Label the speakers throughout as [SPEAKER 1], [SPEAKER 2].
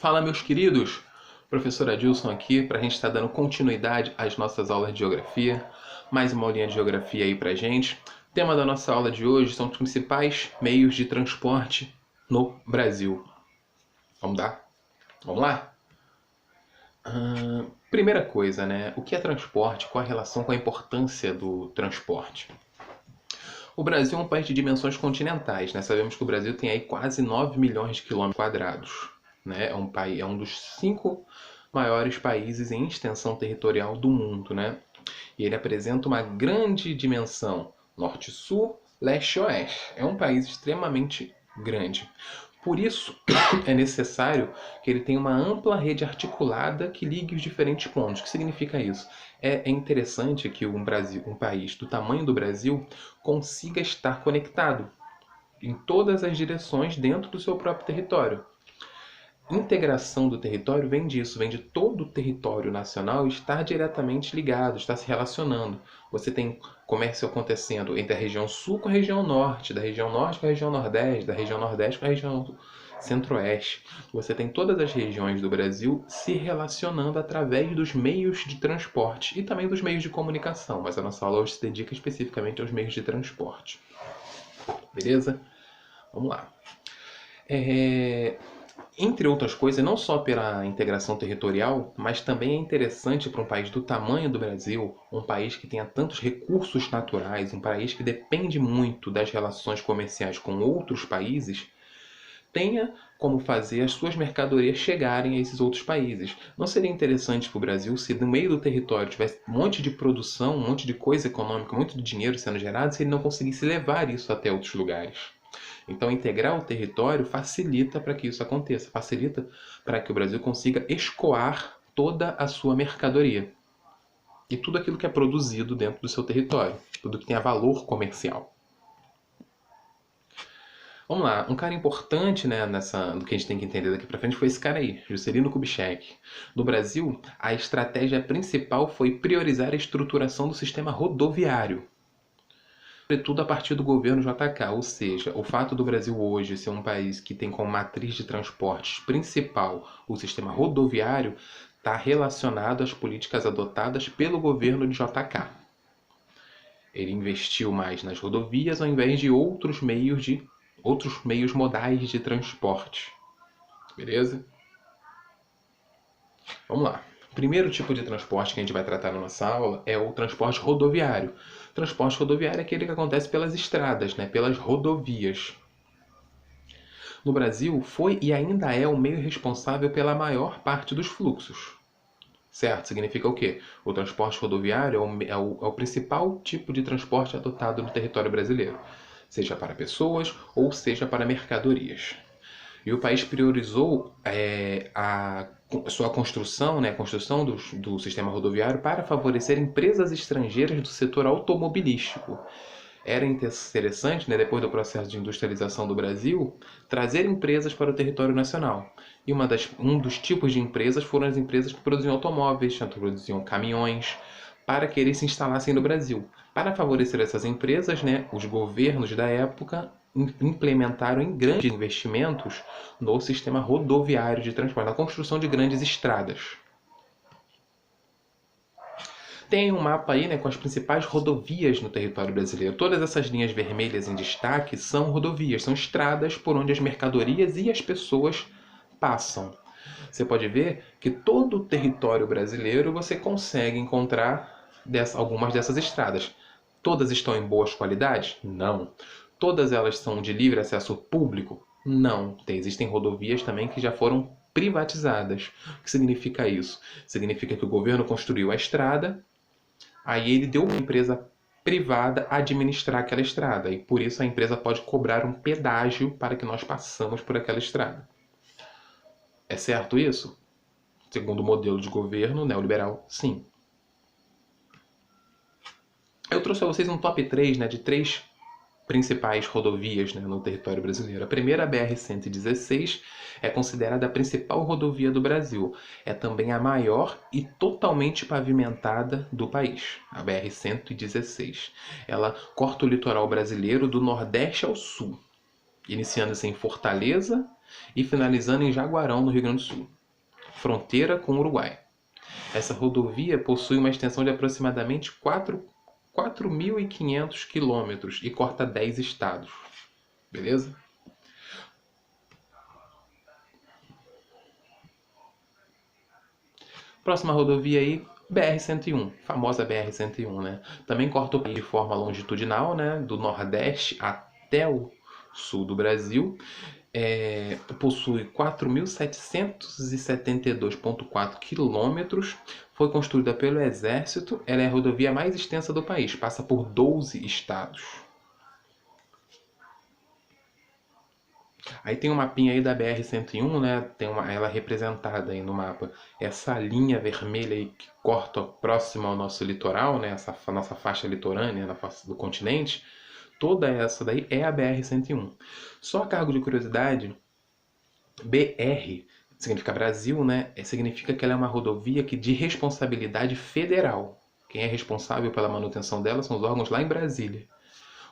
[SPEAKER 1] Fala, meus queridos! Professor Adilson aqui para a gente estar dando continuidade às nossas aulas de geografia. Mais uma aulinha de geografia aí pra gente. O tema da nossa aula de hoje são os principais meios de transporte no Brasil. Vamos dar? Vamos lá? Primeira coisa, né? O que é transporte? Qual a relação com a importância do transporte? O Brasil é um país de dimensões continentais, né? Sabemos que o Brasil tem aí quase 9 milhões de quilômetros quadrados. Né? É um dos 5 maiores países em extensão territorial do mundo, né? E ele apresenta uma grande dimensão norte-sul, leste-oeste. É um país extremamente grande. Por isso, é necessário que ele tenha uma ampla rede articulada que ligue os diferentes pontos. O que significa isso? É interessante que um país do tamanho do Brasil consiga estar conectado em todas as direções dentro do seu próprio território. Integração do território vem disso, vem de todo o território nacional estar diretamente ligado, estar se relacionando. Você tem comércio acontecendo entre a região sul com a região norte, da região norte com a região nordeste, da região nordeste com a região centro-oeste. Você tem todas as regiões do Brasil se relacionando através dos meios de transporte e também dos meios de comunicação, mas a nossa aula hoje se dedica especificamente aos meios de transporte. Beleza? Vamos lá. Entre outras coisas, não só pela integração territorial, mas também é interessante para um país do tamanho do Brasil, um país que tenha tantos recursos naturais, um país que depende muito das relações comerciais com outros países, tenha como fazer as suas mercadorias chegarem a esses outros países. Não seria interessante para o Brasil se no meio do território tivesse um monte de produção, um monte de coisa econômica, muito de dinheiro sendo gerado, se ele não conseguisse levar isso até outros lugares? Então, integrar o território facilita para que isso aconteça, facilita para que o Brasil consiga escoar toda a sua mercadoria e tudo aquilo que é produzido dentro do seu território, tudo que tenha valor comercial. Vamos lá, um cara importante, né, do que a gente tem que entender daqui para frente foi esse cara aí, Juscelino Kubitschek. No Brasil, a estratégia principal foi priorizar a estruturação do sistema rodoviário, sobretudo a partir do governo JK, ou seja, o fato do Brasil hoje ser um país que tem como matriz de transportes principal o sistema rodoviário está relacionado às políticas adotadas pelo governo de JK. Ele investiu mais nas rodovias ao invés de outros meios modais de transporte. Beleza? Vamos lá. O primeiro tipo de transporte que a gente vai tratar na nossa aula é o transporte rodoviário. O transporte rodoviário é aquele que acontece pelas estradas, né? Pelas rodovias. No Brasil, foi e ainda é o meio responsável pela maior parte dos fluxos. Certo? Significa o quê? O transporte rodoviário é o principal tipo de transporte adotado no território brasileiro, seja para pessoas ou seja para mercadorias. E o país priorizou a sua construção, né, a construção do sistema rodoviário para favorecer empresas estrangeiras do setor automobilístico. Era interessante, né, depois do processo de industrialização do Brasil, trazer empresas para o território nacional. E um dos tipos de empresas foram as empresas que produziam automóveis, que produziam caminhões, para que eles se instalassem no Brasil. Para favorecer essas empresas, né, os governos da época implementaram em grandes investimentos no sistema rodoviário de transporte, na construção de grandes estradas. Tem um mapa aí, né, com as principais rodovias no território brasileiro. Todas essas linhas vermelhas em destaque são rodovias, são estradas por onde as mercadorias e as pessoas passam. Você pode ver que todo o território brasileiro você consegue encontrar algumas dessas estradas. Todas estão em boas qualidades? Não. Todas elas são de livre acesso público? Não. Existem rodovias também que já foram privatizadas. O que significa isso? Significa que o governo construiu a estrada, aí ele deu uma empresa privada a administrar aquela estrada. E por isso a empresa pode cobrar um pedágio para que nós passamos por aquela estrada. É certo isso? Segundo o modelo de governo neoliberal, sim. Eu trouxe a vocês um top 3, né, de 3 principais rodovias, né, no território brasileiro. A primeira, a BR-116, é considerada a principal rodovia do Brasil. É também a maior e totalmente pavimentada do país, a BR-116. Ela corta o litoral brasileiro do nordeste ao sul, iniciando-se em Fortaleza e finalizando em Jaguarão, no Rio Grande do Sul. fronteira com o Uruguai. Essa rodovia possui uma extensão de aproximadamente 4.500 quilômetros e corta 10 estados. Beleza? Próxima rodovia aí, BR-101, famosa BR-101, né? Também corta o país de forma longitudinal, né? Do Nordeste até o sul do Brasil. Possui 4.772,4 quilômetros. Foi construída pelo Exército. Ela é a rodovia mais extensa do país, passa por 12 estados. Aí tem um mapinha aí da BR-101, né? Tem ela representada aí no mapa. Essa linha vermelha aí que corta próximo ao nosso litoral, né? Essa nossa faixa litorânea na face do continente. Toda essa daí é a BR-101. Só a cargo de curiosidade, BR significa Brasil, né? Significa que ela é uma rodovia de responsabilidade federal. Quem é responsável pela manutenção dela são os órgãos lá em Brasília.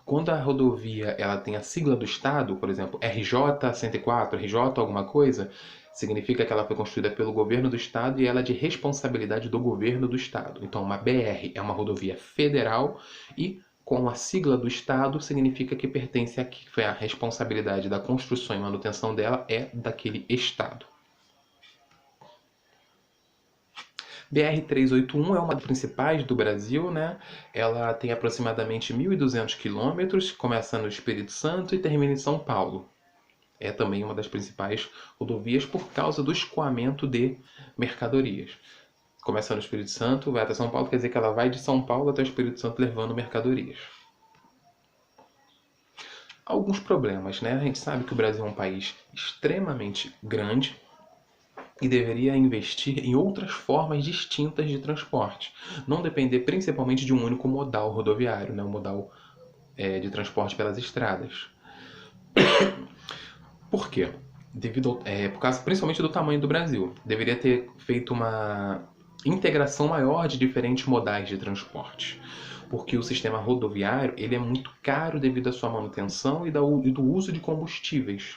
[SPEAKER 1] Quando a rodovia ela tem a sigla do estado, por exemplo, RJ-104, RJ alguma coisa, significa que ela foi construída pelo governo do estado e ela é de responsabilidade do governo do estado. Então, uma BR é uma rodovia federal e com a sigla do estado significa que pertence a que foi a responsabilidade da construção e manutenção dela é daquele estado. BR-381 é uma das principais do Brasil, né? Ela tem aproximadamente 1.200 quilômetros, começa no Espírito Santo e termina em São Paulo. É também uma das principais rodovias por causa do escoamento de mercadorias. Começa no Espírito Santo, vai até São Paulo, quer dizer que ela vai de São Paulo até o Espírito Santo levando mercadorias. Alguns problemas, né? A gente sabe que o Brasil é um país extremamente grande, e deveria investir em outras formas distintas de transporte. Não depender principalmente de um único modal rodoviário, né? Um modal de transporte pelas estradas. Por quê? Por causa principalmente do tamanho do Brasil. Deveria ter feito uma integração maior de diferentes modais de transporte. Porque o sistema rodoviário ele é muito caro devido à sua manutenção e do uso de combustíveis.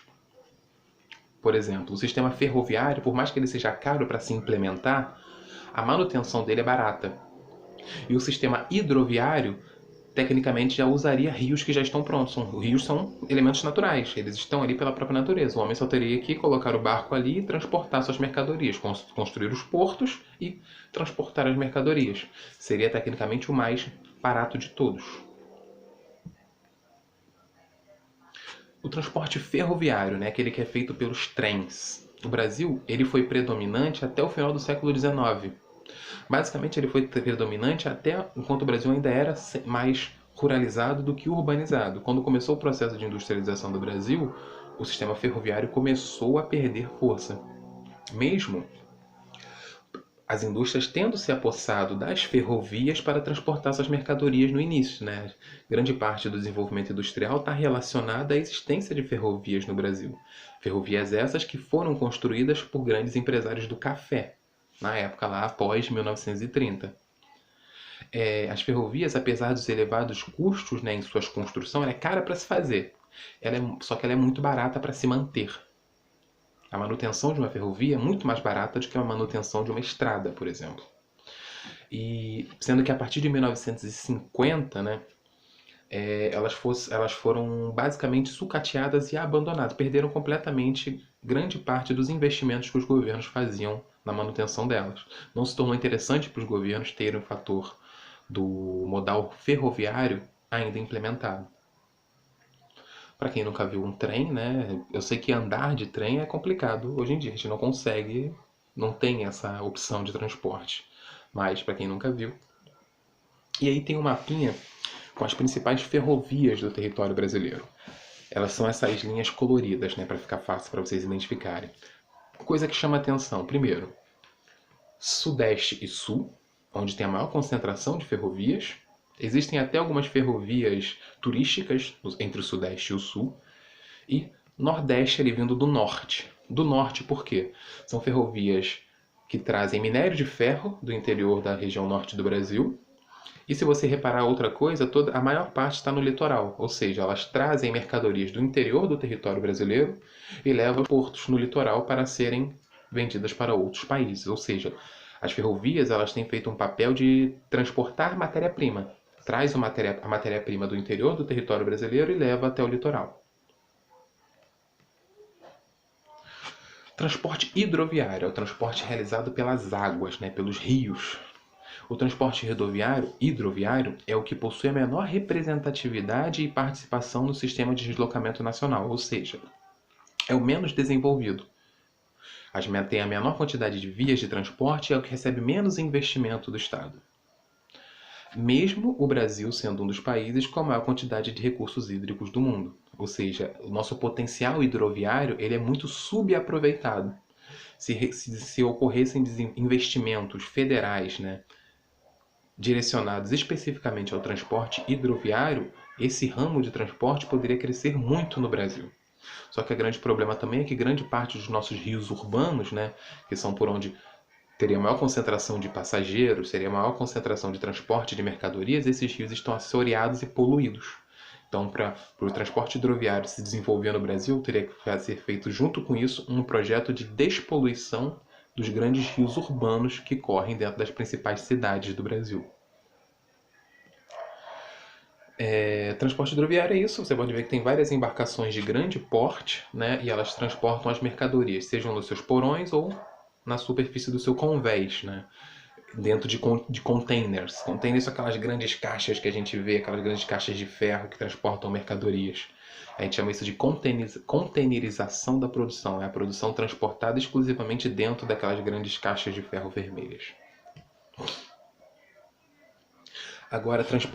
[SPEAKER 1] Por exemplo, o sistema ferroviário, por mais que ele seja caro para se implementar, a manutenção dele é barata. E o sistema hidroviário, tecnicamente, já usaria rios que já estão prontos. Rios são elementos naturais, eles estão ali pela própria natureza. O homem só teria que colocar o barco ali e transportar suas mercadorias, construir os portos e transportar as mercadorias. Seria tecnicamente o mais barato de todos. O transporte ferroviário, né, aquele que é feito pelos trens. O Brasil ele foi predominante até o final do século XIX. Basicamente, ele foi predominante até enquanto o Brasil ainda era mais ruralizado do que urbanizado. Quando começou o processo de industrialização do Brasil, o sistema ferroviário começou a perder força. Mesmo as indústrias tendo se apossado das ferrovias para transportar suas mercadorias no início, né? Grande parte do desenvolvimento industrial está relacionada à existência de ferrovias no Brasil. Ferrovias essas que foram construídas por grandes empresários do café, na época lá após 1930. As ferrovias, apesar dos elevados custos, né, em suas construções, ela é cara para se fazer. Só que ela é muito barata para se manter. A manutenção de uma ferrovia é muito mais barata do que a manutenção de uma estrada, por exemplo. E sendo que a partir de 1950, né, elas foram basicamente sucateadas e abandonadas. Perderam completamente grande parte dos investimentos que os governos faziam na manutenção delas. Não se tornou interessante para os governos terem o fator do modal ferroviário ainda implementado. Para quem nunca viu um trem, né? Eu sei que andar de trem é complicado hoje em dia. A gente não consegue, não tem essa opção de transporte. Mas para quem nunca viu. E aí tem um mapinha com as principais ferrovias do território brasileiro. Elas são essas linhas coloridas, né? Para ficar fácil para vocês identificarem. Coisa que chama atenção. Primeiro, Sudeste e Sul, onde tem a maior concentração de ferrovias. Existem até algumas ferrovias turísticas entre o Sudeste e o Sul. E Nordeste ali vindo do Norte. Do Norte por quê? São ferrovias que trazem minério de ferro do interior da região norte do Brasil. E se você reparar outra coisa, a maior parte está no litoral. Ou seja, elas trazem mercadorias do interior do território brasileiro e levam a portos no litoral para serem vendidas para outros países. Ou seja, as ferrovias elas têm feito um papel de transportar matéria-prima. Traz a matéria-prima do interior do território brasileiro e leva até o litoral. Transporte hidroviário é o transporte realizado pelas águas, pelos rios. O transporte hidroviário é o que possui a menor representatividade e participação no sistema de deslocamento nacional, ou seja, é o menos desenvolvido. Tem a menor quantidade de vias de transporte e é o que recebe menos investimento do Estado. Mesmo o Brasil sendo um dos países com a maior quantidade de recursos hídricos do mundo. Ou seja, o nosso potencial hidroviário ele é muito subaproveitado. Se ocorressem investimentos federais, direcionados especificamente ao transporte hidroviário, esse ramo de transporte poderia crescer muito no Brasil. Só que o grande problema também é que grande parte dos nossos rios urbanos, que são por onde teria maior concentração de passageiros, seria maior concentração de transporte de mercadorias, esses rios estão assoreados e poluídos. Então, para o transporte hidroviário se desenvolver no Brasil, teria que ser feito junto com isso um projeto de despoluição dos grandes rios urbanos que correm dentro das principais cidades do Brasil. Transporte hidroviário é isso, você pode ver que tem várias embarcações de grande porte, e elas transportam as mercadorias, sejam nos seus porões ou na superfície do seu convés, dentro de containers. Containers são aquelas grandes caixas que a gente vê, aquelas grandes caixas de ferro que transportam mercadorias. A gente chama isso de containerização da produção, é a produção transportada exclusivamente dentro daquelas grandes caixas de ferro vermelhas. Agora, transporte